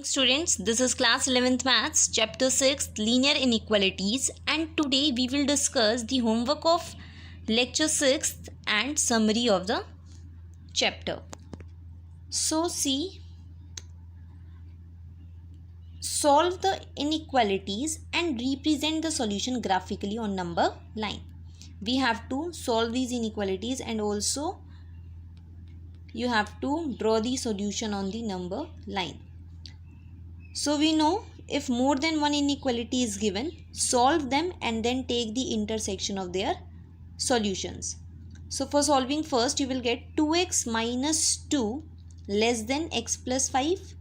Students, this is class 11th maths chapter 6 linear inequalities, and today we will discuss the homework of lecture 6th and summary of the chapter. So see, solve the inequalities and represent the solution graphically on number line. We have to solve these inequalities and also you have to draw the solution on the number line. So we know if more than one inequality is given, solve them and then take the intersection of their solutions. So for solving first, you will get 2x minus 2 less than x plus 5,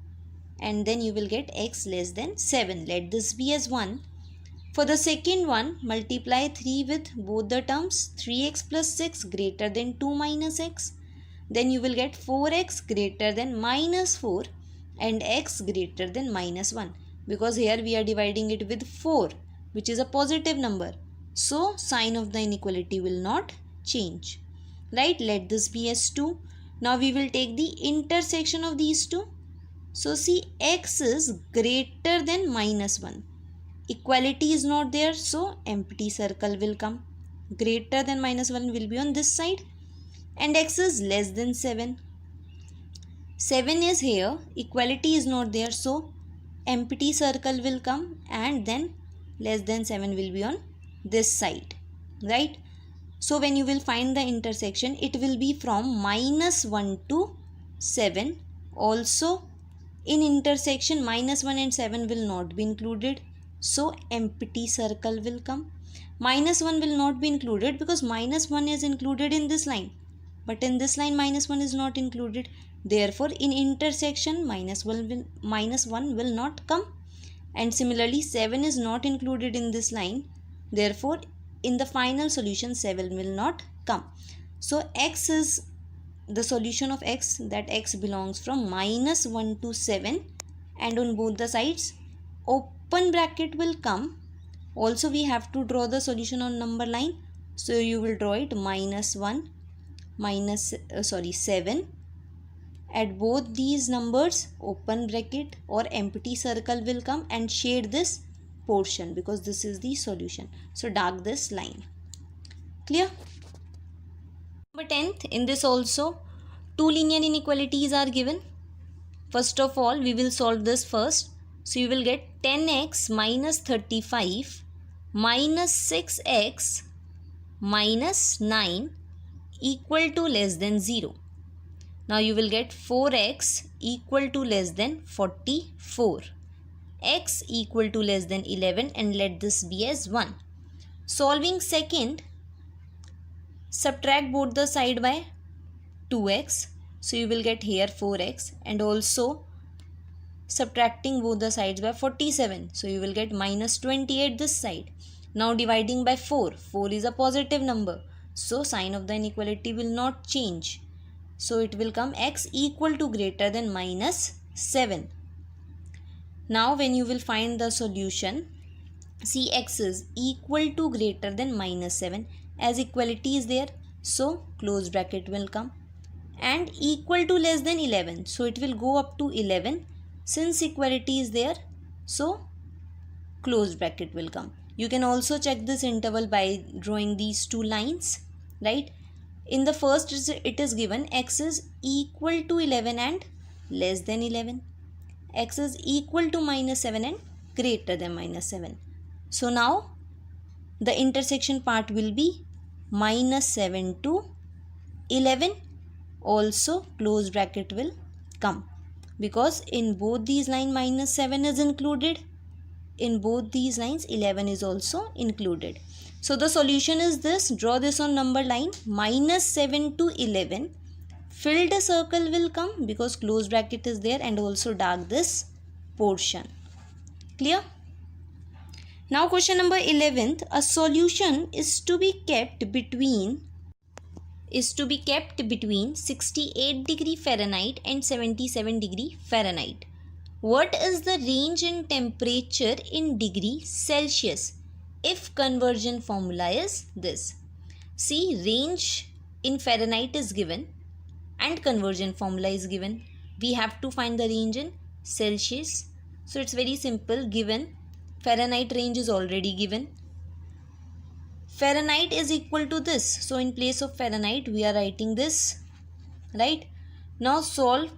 and then you will get x less than 7. Let this be as 1. For the second one, multiply 3 with both the terms, 3x plus 6 greater than 2 minus x. Then you will get 4x greater than minus 4 and x greater than minus 1, because here we are dividing it with 4, which is a positive number. So sign of the inequality will not change. Right? Let this be as 2. Now we will take the intersection of these two. So see, x is greater than minus 1. Equality is not there, so empty circle will come. Greater than minus 1 will be on this side, and x is less than 7. 7 is here, equality is not there, so empty circle will come, and then less than 7 will be on this side, right? So when you will find the intersection, it will be from minus 1 to 7. Also in intersection, minus 1 and 7 will not be included, so empty circle will come. Minus 1 will not be included because minus 1 is included in this line, but in this line minus 1 is not included. Therefore, in intersection, minus 1 will not come. And similarly, 7 is not included in this line. Therefore, in the final solution, 7 will not come. So, x is the solution of x, that x belongs from minus 1 to 7. And on both the sides, open bracket will come. Also, we have to draw the solution on number line. So, you will draw it minus 1, 7. At both these numbers, open bracket or empty circle will come and shade this portion, because this is the solution. So dark this line. Clear? Number 10th, in this also two linear inequalities are given. First of all, we will solve this first. So you will get 10x minus 35 minus 6x minus 9 equal to less than 0. Now you will get 4x equal to less than 44, x equal to less than 11, and let this be as 1. Solving second, subtract both the side by 2x. So you will get here 4x, and also subtracting both the sides by 47. So you will get minus 28 this side. Now dividing by 4. 4 is a positive number, so sign of the inequality will not change. So it will come x equal to greater than minus 7. Now when you will find the solution, see, x is equal to greater than minus 7, as equality is there, so close bracket will come, and equal to less than 11, so it will go up to 11. Since equality is there, so close bracket will come. You can also check this interval by drawing these two lines, right? In the first, it is given x is equal to 11 and less than 11. X is equal to minus 7 and greater than minus 7. So now the intersection part will be minus 7 to 11. Also close bracket will come, because in both these lines minus 7 is included. In both these lines 11 is also included. So the solution is this. Draw this on number line. Minus 7 to 11. Filled circle will come because close bracket is there, and also dark this portion. Clear? Now question number 11th. A solution is to be kept between 68 degree Fahrenheit and 77 degree Fahrenheit. What is the range in temperature in degree Celsius if conversion formula is this? See, range in Fahrenheit is given and conversion formula is given. We have to find the range in Celsius. So it's very simple, given. Fahrenheit range is already given. Fahrenheit is equal to this. So in place of Fahrenheit, we are writing this, right? Now solve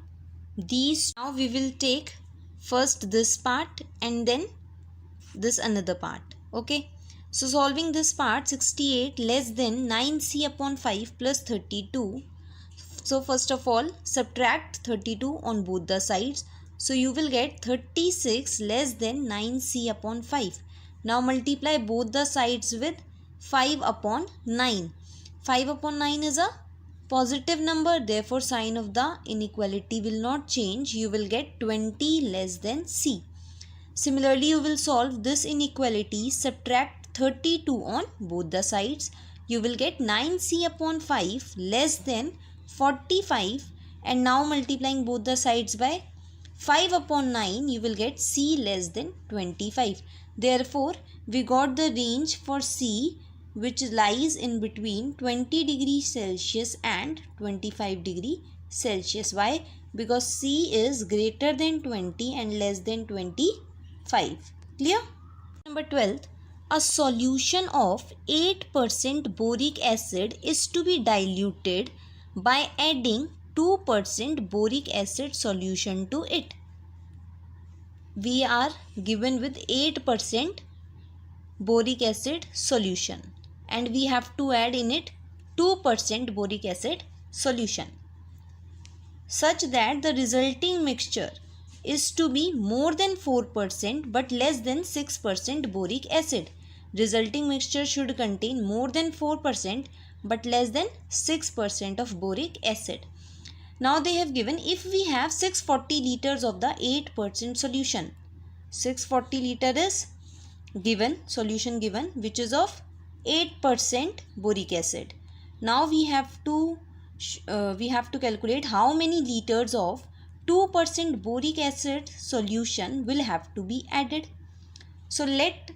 these. Now we will take first this part and then this another part. Okay. So solving this part, 68 less than 9c upon 5 plus 32. So first of all, subtract 32 on both the sides. So you will get 36 less than 9c upon 5. Now multiply both the sides with 5 upon 9. 5 upon 9 is a positive number. Therefore, sign of the inequality will not change. You will get 20 less than c. Similarly, you will solve this inequality. Subtract 32 on both the sides. You will get 9c upon 5 less than 45, and now multiplying both the sides by 5 upon 9, you will get c less than 25. Therefore, we got the range for c, which lies in between 20 degrees Celsius and 25 degrees Celsius. Why? Because c is greater than 20 and less than 25. Clear? Number 12. A solution of 8% boric acid is to be diluted by adding 2% boric acid solution to it. We are given with 8% boric acid solution and we have to add in it 2% boric acid solution, such that the resulting mixture is to be more than 4% but less than 6% boric acid. Resulting mixture should contain more than 4% but less than 6% of boric acid. Now they have given, if we have 640 liters of the 8% solution, 640 liter is given, solution given, which is of 8% boric acid. Now we have to calculate how many liters of 2% boric acid solution will have to be added. So let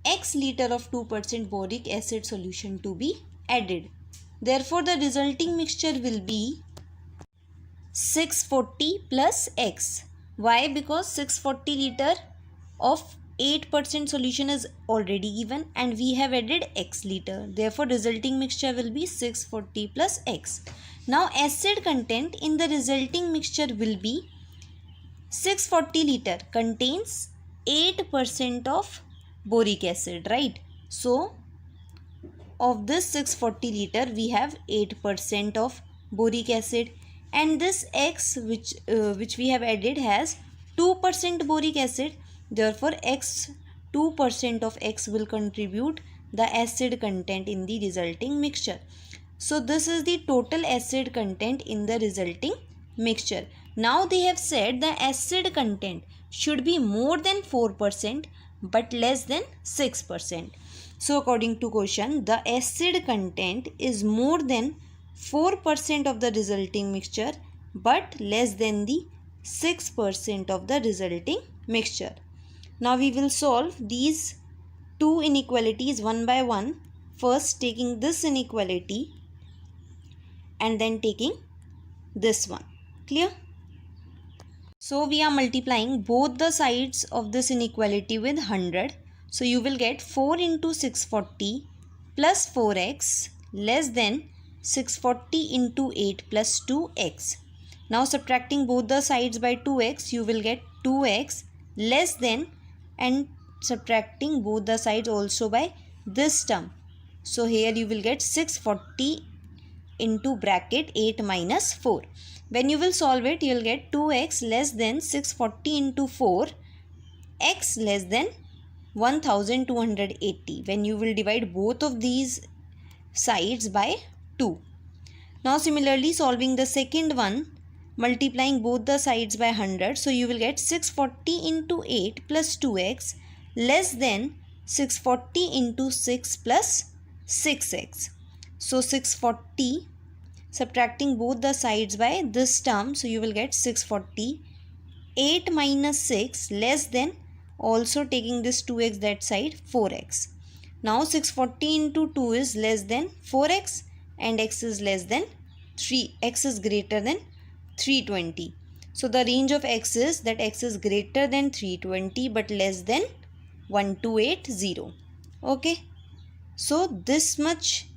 x liter of 2% boric acid solution to be added. Therefore, the resulting mixture will be 640 plus x. Why? Because 640 liter of 8% solution is already given and we have added x liter. Therefore, resulting mixture will be 640 plus x. Now, acid content in the resulting mixture will be 640 liter contains 8% of boric acid, right? So, of this 640 liter, we have 8% of boric acid, and this x which we have added has 2% boric acid. Therefore, 2% of x will contribute the acid content in the resulting mixture. So, this is the total acid content in the resulting mixture. Now, they have said the acid content should be more than 4% but less than 6%. So, according to question, the acid content is more than 4% of the resulting mixture but less than the 6% of the resulting mixture. Now, we will solve these two inequalities one by one. First, taking this inequality and then taking this one. Clear? So, we are multiplying both the sides of this inequality with 100. So, you will get 4 into 640 plus 4x less than 640 into 8 plus 2x. Now, subtracting both the sides by 2x, you will get 2x less than, and subtracting both the sides also by this term. So, here you will get 640 into bracket 8 minus 4. When you will solve it, you will get 2x less than 640 into 4, x less than 1280 when you will divide both of these sides by 2. Now, similarly, solving the second one, multiplying both the sides by 100. So, you will get 640 into 8 plus 2x less than 640 into 6 plus 6x. So, 640, subtracting both the sides by this term. So, you will get 640. 8 minus 6 less than, also taking this 2x that side, 4x. Now, 640 into 2 is less than 4x and x is less than 3. X is greater than 320. So the range of x is that x is greater than 320 but less than 1280. Okay. So this much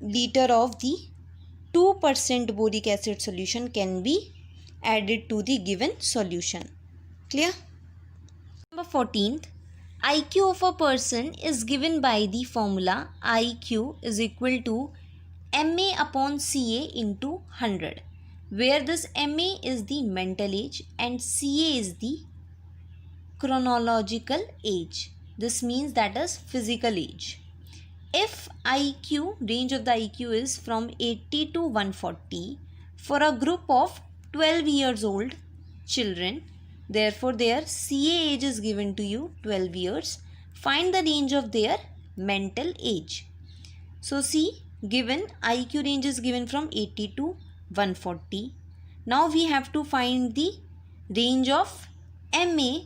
liter of the 2% boric acid solution can be added to the given solution. Clear? Number 14th, IQ of a person is given by the formula IQ is equal to MA upon CA into 100, where this MA is the mental age and CA is the chronological age. This means that is physical age. If IQ, range of the IQ is from 80 to 140 for a group of 12 years old children, therefore their CA age is given to you 12 years. Find the range of their mental age. So see, given IQ range is given from 80 to 140. Now we have to find the range of MA,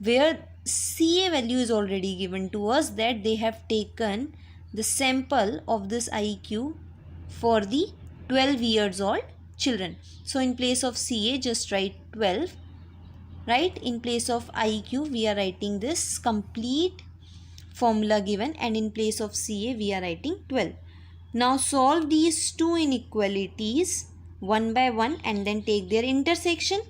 where CA value is already given to us, that they have taken the sample of this IQ for the 12 years old children. So in place of CA just write 12, right? In place of IQ we are writing this complete formula given, and in place of CA we are writing 12. Now solve these two inequalities one by one and then take their intersection.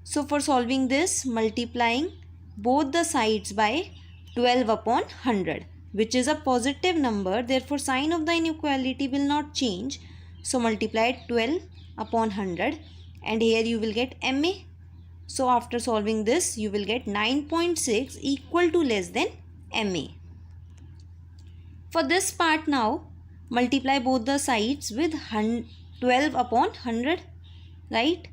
So for solving this, multiplying both the sides by 12 upon 100, which is a positive number, therefore sign of the inequality will not change. So multiply 12 upon 100 and here you will get MA. So after solving this you will get 9.6 equal to less than MA. For this part now, multiply both the sides with 12 upon 100, right?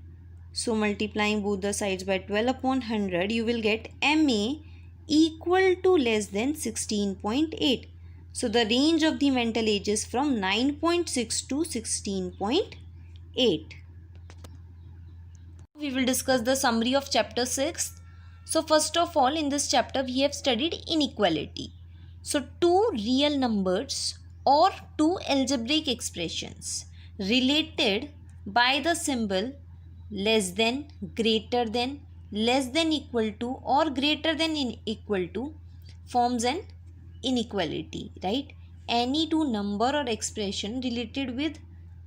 So multiplying both the sides by 12 upon 100, you will get MA equal to less than 16.8. So the range of the mental age is from 9.6 to 16.8. We will discuss the summary of chapter 6. So first of all, in this chapter we have studied inequality. So two real numbers or two algebraic expressions related by the symbol less than, greater than, less than equal to or greater than equal to forms an inequality, right? Any two number or expression related with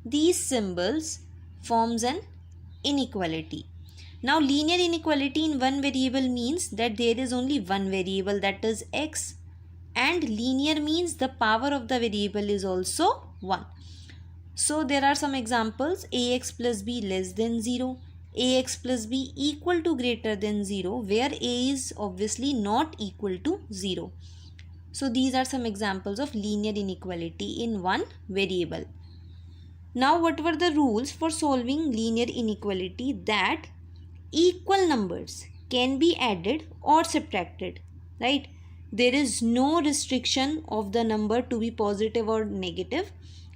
these symbols forms an inequality. Now linear inequality in one variable means that there is only one variable, that is x, and linear means the power of the variable is also 1. So there are some examples: ax plus b less than 0, ax plus b equal to greater than 0, where a is obviously not equal to 0. So these are some examples of linear inequality in one variable. Now what were the rules for solving linear inequality? That equal numbers can be added or subtracted, right? There is no restriction of the number to be positive or negative.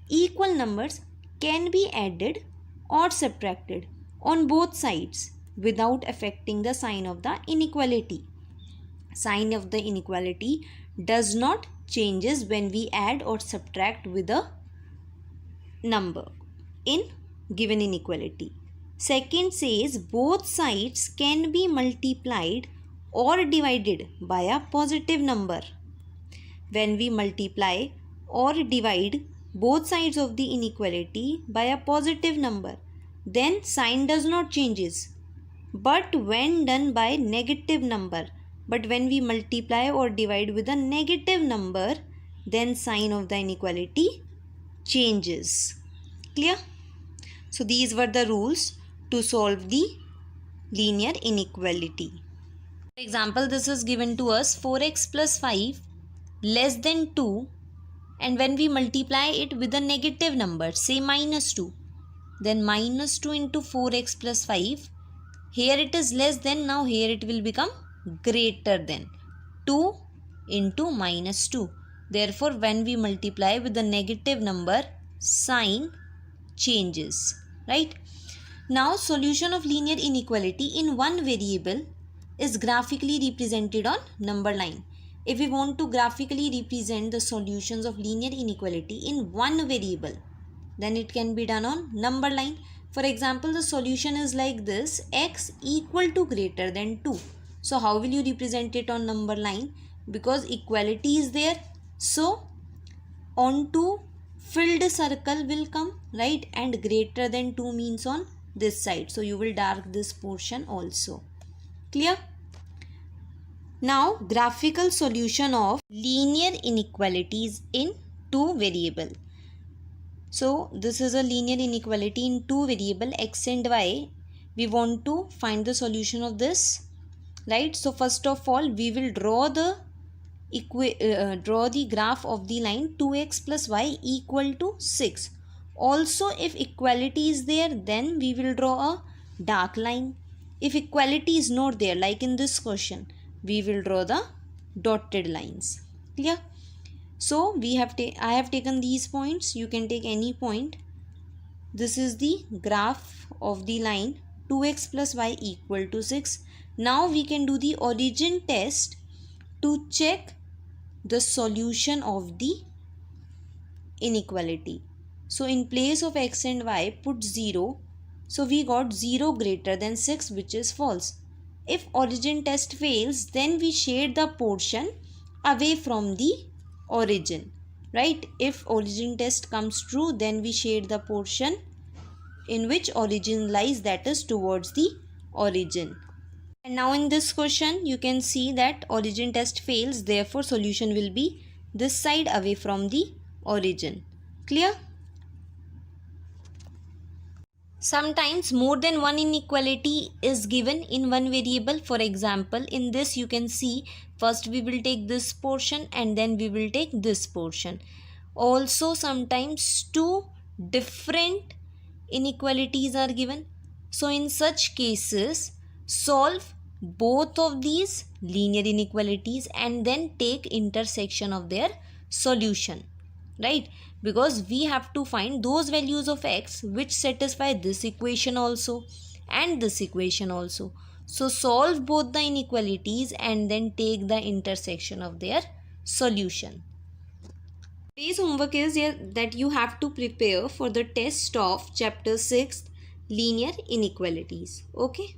Equal numbers can be added or subtracted on both sides without affecting the sign of the inequality. Sign of the inequality does not changes when we add or subtract with a number in given inequality. Second says both sides can be multiplied or divided by a positive number. When we multiply or divide both sides of the inequality by a positive number, then sign does not changes. But when done by negative number, but when we multiply or divide with a negative number, then sign of the inequality changes. Clear? So these were the rules to solve the linear inequality. For example, this is given to us 4x plus 5 less than 2, and when we multiply it with a negative number, say minus 2, then minus 2 into 4x plus 5, here it is less than, now here it will become greater than 2 into minus 2. Therefore, when we multiply with a negative number, sign changes, right? Now, solution of linear inequality in one variable is graphically represented on number line. If we want to graphically represent the solutions of linear inequality in one variable, then it can be done on number line. For example, the solution is like this, x equal to greater than 2. So how will you represent it on number line? Because equality is there, so onto filled circle will come, right? And greater than 2 means on this side. So you will dark this portion also. Clear? Now graphical solution of linear inequalities in two variable. So this is a linear inequality in two variable x and y. We want to find the solution of this, right? So first of all we will draw the graph of the line 2x plus y equal to 6. Also if equality is there, then we will draw a dark line. If equality is not there, like in this question, we will draw the dotted lines. Clear? So I have taken these points. You can take any point. This is the graph of the line 2x plus y equal to 6. Now we can do the origin test to check the solution of the inequality. So in place of x and y, put 0. So we got 0 greater than 6, which is false. If origin test fails, then we shade the portion away from the origin, right? If origin test comes true, then we shade the portion in which origin lies, that is towards the origin. And now in this question you can see that origin test fails, therefore solution will be this side away from the origin. Clear? Sometimes more than one inequality is given in one variable. For example, in this you can see first we will take this portion and then we will take this portion. Also sometimes two different inequalities are given. So in such cases, solve both of these linear inequalities and then take intersection of their solution, right? Because we have to find those values of x which satisfy this equation also and this equation also. So solve both the inequalities and then take the intersection of their solution. Today's homework is that you have to prepare for the test of chapter 6 linear inequalities. Okay.